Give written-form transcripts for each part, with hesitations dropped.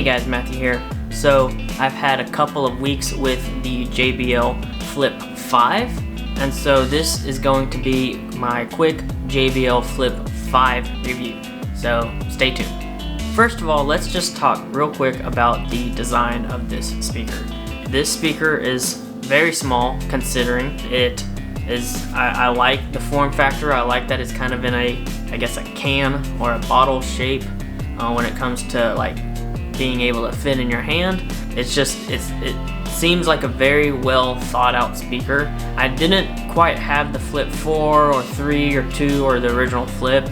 Hey guys, Matthew here. So I've had a couple of weeks with the JBL Flip 5, and so this is going to be my quick JBL Flip 5 review. So stay tuned. First of all, let's just talk real quick about the design of this speaker. This speaker is very small considering it is, I like the form factor. I like that it's kind of in a, I guess, a can or a bottle shape when it comes to like being able to fit in your hand. It seems like a very well thought out speaker. I didn't quite have the Flip 4 or 3 or 2 or the original Flip,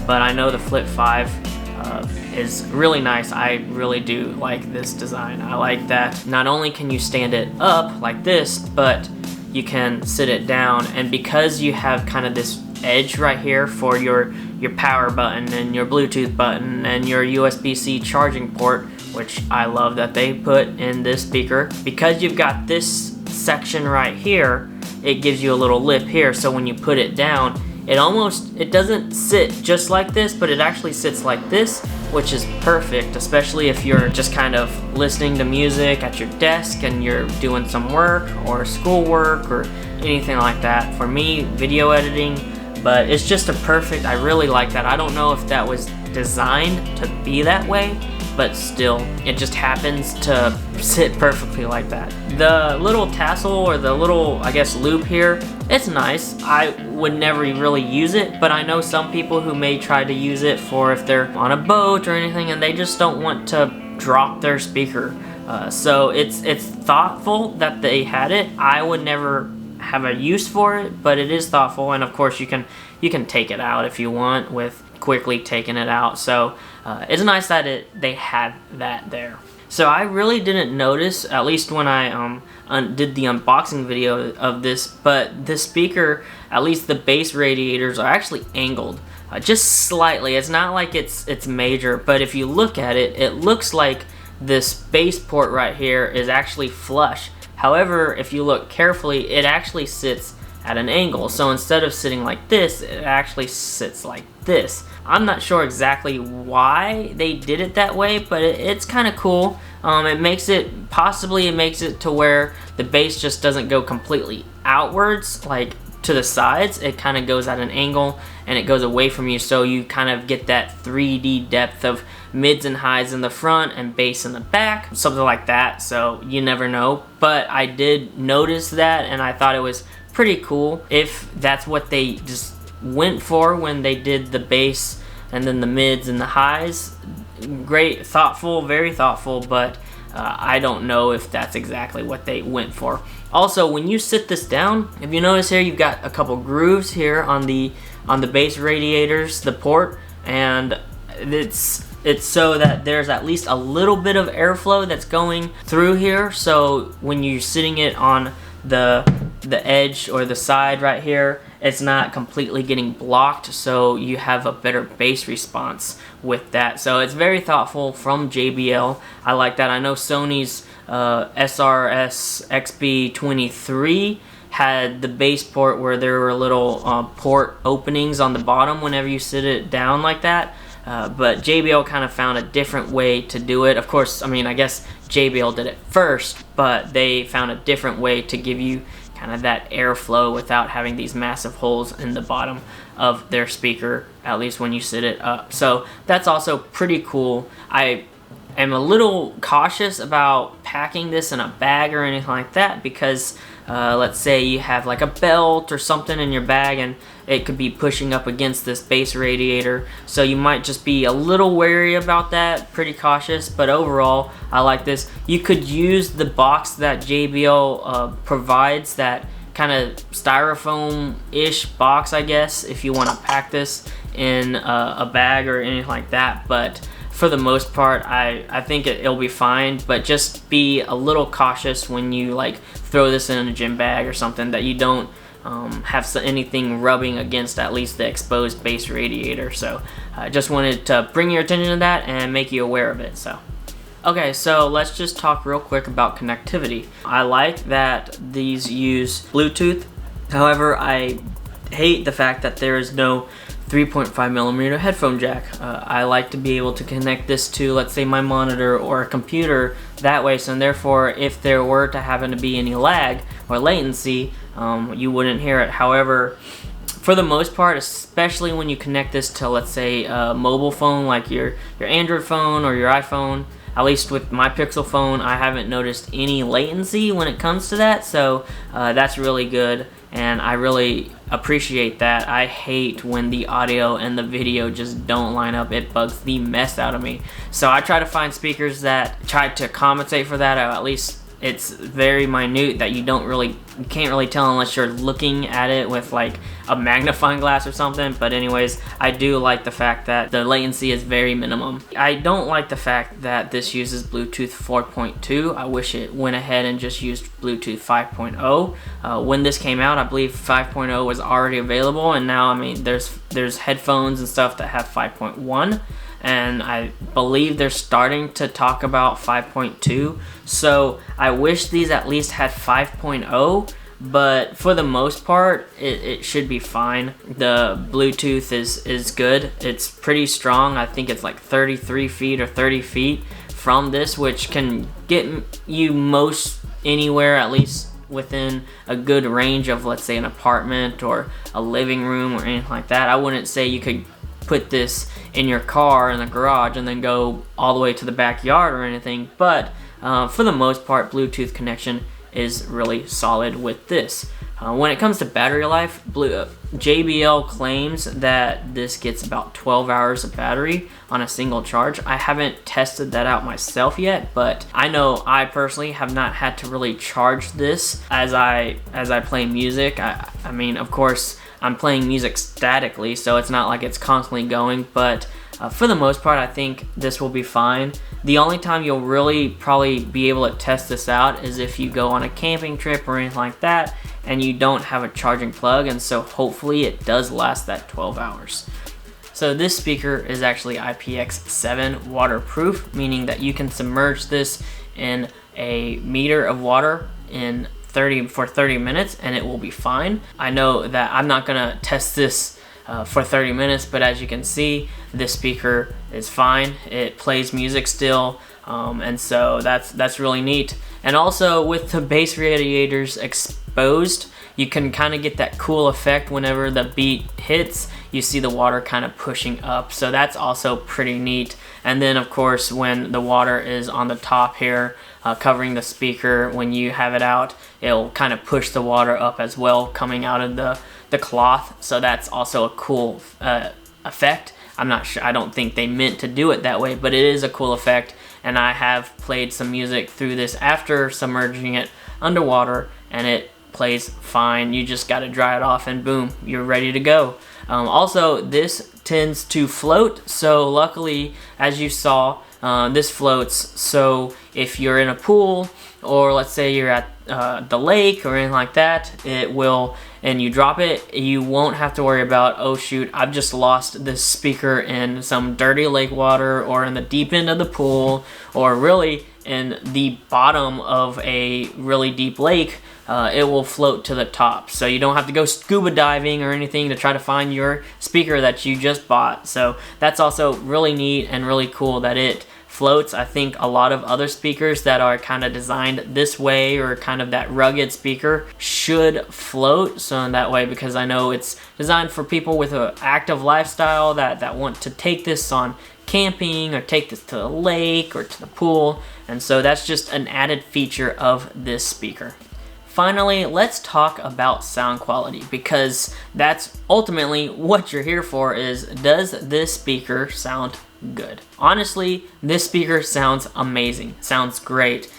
but I know the Flip 5 is really nice. I really do like this design. I like that not only can you stand it up like this, but you can sit it down, and because you have kind of this edge right here for your power button and your Bluetooth button and your USB-C charging port, which I love that they put in this speaker, because you've got this section right here, it gives you a little lip here, so when you put it down, it doesn't sit just like this, but it actually sits like this, which is perfect, especially if you're just kind of listening to music at your desk and you're doing some work or schoolwork or anything like that. For me, video editing, but it's just I really like that. I don't know if that was designed to be that way, but still, it just happens to sit perfectly like that. The little tassel or the little, I guess, loop here, it's nice. I would never really use it, but I know some people who may try to use it for if they're on a boat or anything and they just don't want to drop their speaker. So it's thoughtful that they had it. I would never have a use for it, but it is thoughtful, and of course you can take it out if you want with quickly taking it out. So it's nice that they had that there. So I really didn't notice, at least when I did the unboxing video of this, but this speaker, at least the base radiators, are actually angled just slightly. It's not like it's major, but if you look at it, it looks like this base port right here is actually flush. However, if you look carefully, it actually sits at an angle. So instead of sitting like this, it actually sits like this. I'm not sure exactly why they did it that way, but it's kind of cool. It makes it to where the base just doesn't go completely outwards, like to the sides. It kind of goes at an angle and it goes away from you, so you kind of get that 3D depth of mids and highs in the front and bass in the back, something like that. So you never know, but I did notice that and I thought it was pretty cool. If that's what they just went for when they did the bass and then the mids and the highs, great, thoughtful, very thoughtful, but I don't know if that's exactly what they went for. Also, when you sit this down, if you notice here, you've got a couple grooves here on the base radiators, the port, and it's so that there's at least a little bit of airflow that's going through here. So when you're sitting it on the edge or the side right here, it's not completely getting blocked, so you have a better bass response with that. So it's very thoughtful from JBL. I like that. I know Sony's SRS XB23 had the bass port where there were little port openings on the bottom whenever you sit it down like that. But JBL kind of found a different way to do it. Of course, I mean, I guess JBL did it first, but they found a different way to give you kind of that airflow without having these massive holes in the bottom of their speaker, at least when you sit it up. So that's also pretty cool. I am a little cautious about packing this in a bag or anything like that, because let's say you have like a belt or something in your bag and it could be pushing up against this base radiator, so you might just be a little wary about that, pretty cautious. But overall, I like this. You could use the box that JBL provides, that kind of styrofoam-ish box, I guess, if you want to pack this in a bag or anything like that. But for the most part, I think it'll be fine, but just be a little cautious when you like throw this in a gym bag or something, that you don't have anything rubbing against at least the exposed base radiator. So I just wanted to bring your attention to that and make you aware of it. So okay, so let's just talk real quick about connectivity. I like that these use Bluetooth. However, I hate the fact that there is no 3.5mm headphone jack. I like to be able to connect this to, let's say, my monitor or a computer that way, so therefore if there were to happen to be any lag or latency, you wouldn't hear it. However, for the most part, especially when you connect this to, let's say, a mobile phone like your Android phone or your iPhone, at least with my Pixel phone, I haven't noticed any latency when it comes to that, so that's really good, and I really appreciate that. I hate when the audio and the video just don't line up. It bugs the mess out of me. So I try to find speakers that try to compensate for that, or at least it's very minute that you can't really tell unless you're looking at it with like a magnifying glass or something. But anyways, I do like the fact that the latency is very minimum. I don't like the fact that this uses Bluetooth 4.2. I wish it went ahead and just used Bluetooth 5.0. When this came out, I believe 5.0 was already available, and now, I mean, there's headphones and stuff that have 5.1. and I believe they're starting to talk about 5.2, so I wish these at least had 5.0, but for the most part it should be fine. The Bluetooth is good. It's pretty strong. I think it's like 33 feet or 30 feet from this, which can get you most anywhere, at least within a good range of, let's say, an apartment or a living room or anything like that. I wouldn't say you could put this in your car in the garage and then go all the way to the backyard or anything, but for the most part, Bluetooth connection is really solid with this. When it comes to battery life, JBL claims that this gets about 12 hours of battery on a single charge. I haven't tested that out myself yet, but I know I personally have not had to really charge this as I play music. I mean, of course, I'm playing music statically, so it's not like it's constantly going, but for the most part, I think this will be fine. The only time you'll really probably be able to test this out is if you go on a camping trip or anything like that and you don't have a charging plug, and so hopefully it does last that 12 hours. So this speaker is actually Ipx7 Waterproof, meaning that you can submerge this in a meter of water for 30 minutes and it will be fine. I know that I'm not gonna test this for 30 minutes, but as you can see, this speaker is fine. It plays music still, and so that's really neat. And also, with the bass radiators exposed, you can kind of get that cool effect whenever the beat hits. You see the water kind of pushing up, so that's also pretty neat. And then, of course, when the water is on the top here, covering the speaker, when you have it out, it'll kind of push the water up as well, coming out of the cloth. So that's also a cool effect. I'm not sure, I don't think they meant to do it that way, but it is a cool effect, and I have played some music through this after submerging it underwater, and it plays fine. You just got to dry it off and boom, you're ready to go. Also, this tends to float, so luckily, as you saw, this floats. So if you're in a pool, or let's say you're at the lake or anything like that, it will, and you drop it, you won't have to worry about, oh shoot, I've just lost this speaker in some dirty lake water, or in the deep end of the pool, or really in the bottom of a really deep lake. It will float to the top, so you don't have to go scuba diving or anything to try to find your speaker that you just bought. So that's also really neat and really cool that it floats. I think a lot of other speakers that are kind of designed this way, or kind of that rugged speaker, should float, so in that way, because I know it's designed for people with an active lifestyle that want to take this on camping, or take this to the lake or to the pool, and so that's just an added feature of this speaker. Finally, let's talk about sound quality, because that's ultimately what you're here for, is does this speaker sound good? Honestly, this speaker sounds amazing, sounds great,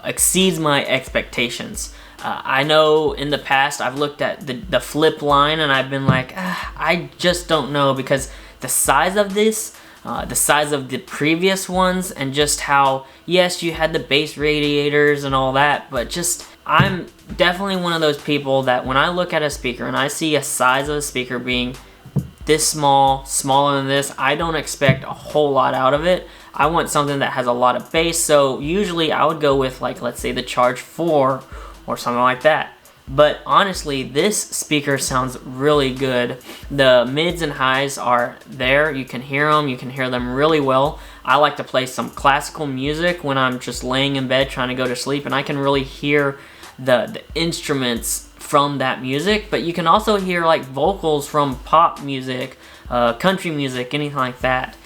exceeds my expectations. I know in the past I've looked at the Flip line and I've been like, I just don't know, because the size of this, the size of the previous ones, and just how, yes, you had the bass radiators and all that, but just, I'm definitely one of those people that when I look at a speaker and I see a size of a speaker being this small, smaller than this, I don't expect a whole lot out of it. I want something that has a lot of bass, so usually I would go with, like, let's say the Charge 4 or something like that. But honestly, this speaker sounds really good. The mids and highs are there. You can hear them really well. I like to play some classical music when I'm just laying in bed trying to go to sleep, and I can really hear the instruments from that music. But you can also hear like vocals from pop music, country music, anything like that.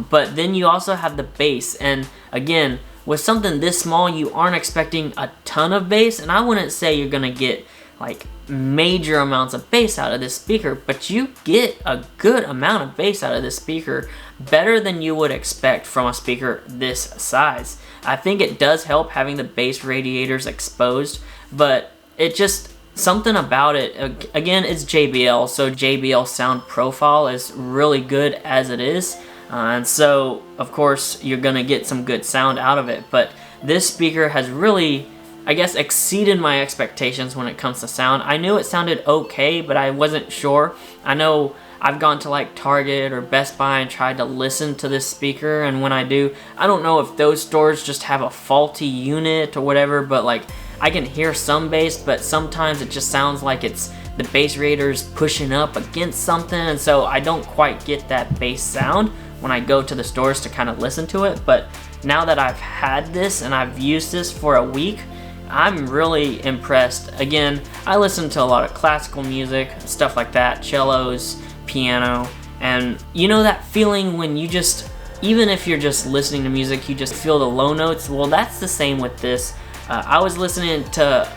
But then you also have the bass, and again, with something this small, you aren't expecting a ton of bass, and I wouldn't say you're gonna get like major amounts of bass out of this speaker, but you get a good amount of bass out of this speaker, better than you would expect from a speaker this size. I think it does help having the bass radiators exposed, but it just, something about it, again, it's JBL, so JBL sound profile is really good as it is. And so, of course, you're going to get some good sound out of it. But this speaker has really, I guess, exceeded my expectations when it comes to sound. I knew it sounded okay, but I wasn't sure. I know I've gone to like Target or Best Buy and tried to listen to this speaker. And when I do, I don't know if those stores just have a faulty unit or whatever. But like, I can hear some bass, but sometimes it just sounds like it's the bass radiator's pushing up against something. And so I don't quite get that bass sound when I go to the stores to kind of listen to it. But now that I've had this and I've used this for a week, I'm really impressed. Again, I listen to a lot of classical music, stuff like that, cellos, piano, and you know that feeling when you just, even if you're just listening to music, you just feel the low notes? Well, that's the same with this. I was listening to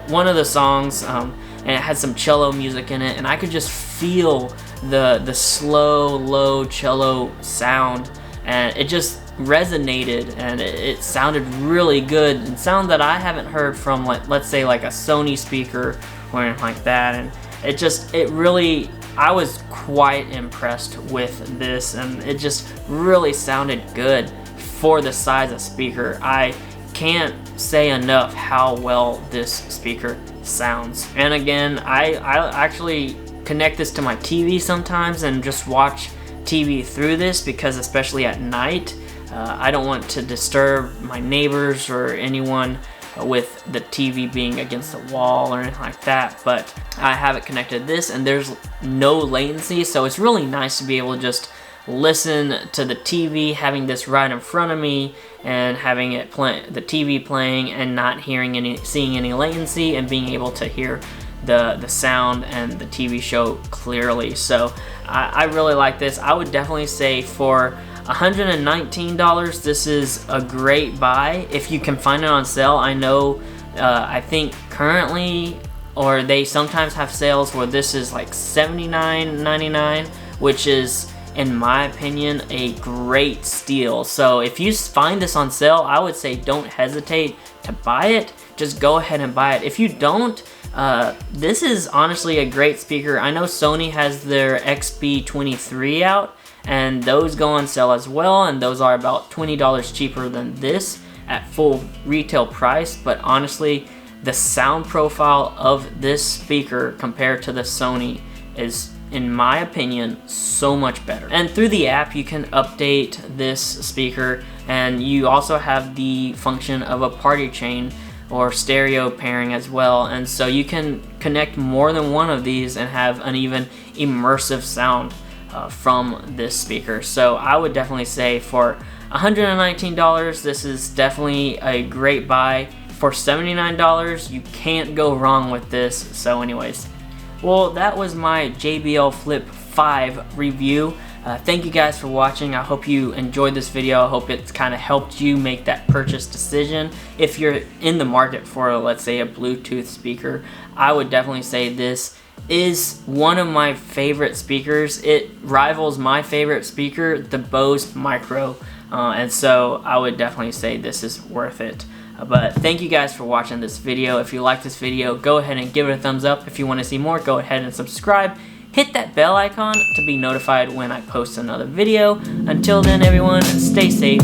one of the songs, and it had some cello music in it, and I could just feel the slow, low cello sound, and it just resonated, and it sounded really good, and sound that I haven't heard from, like, let's say like a Sony speaker or anything like that. And it really, I was quite impressed with this, and it just really sounded good for the size of speaker. I can't say enough how well this speaker sounds. And again, I actually connect this to my TV sometimes and just watch TV through this, because especially at night, I don't want to disturb my neighbors or anyone with the TV being against the wall or anything like that. But I have it connected to this, and there's no latency, so it's really nice to be able to just listen to the TV, having this right in front of me and having it play, the TV playing, and not seeing any latency, and being able to hear the sound and the TV show clearly. So I really like this. I would definitely say for $119, this is a great buy if you can find it on sale. I know, I think currently, or they sometimes have sales where this is like $79.99, which is, in my opinion, a great steal. So if you find this on sale, I would say don't hesitate to buy it. Just go ahead and buy it. If you don't, this is honestly a great speaker. I know Sony has their XB23 out, and those go on sale as well, and those are about $20 cheaper than this at full retail price. But honestly, the sound profile of this speaker compared to the Sony is, in my opinion, so much better. And through the app, you can update this speaker, and you also have the function of a party chain or stereo pairing as well. And so you can connect more than one of these and have an even immersive sound from this speaker. So I would definitely say for $119, this is definitely a great buy. For $79, you can't go wrong with this. So anyways, well, that was my JBL Flip 5 review. Thank you guys for watching. I hope you enjoyed this video. I hope it's kind of helped you make that purchase decision. If you're in the market for, let's say, a Bluetooth speaker, I would definitely say this is one of my favorite speakers. It rivals my favorite speaker, the Bose Micro, and so I would definitely say this is worth it. But thank you guys for watching this video. If you like this video, go ahead and give it a thumbs up. If you want to see more, go ahead and subscribe. Hit that bell icon to be notified when I post another video. Until then, everyone, stay safe.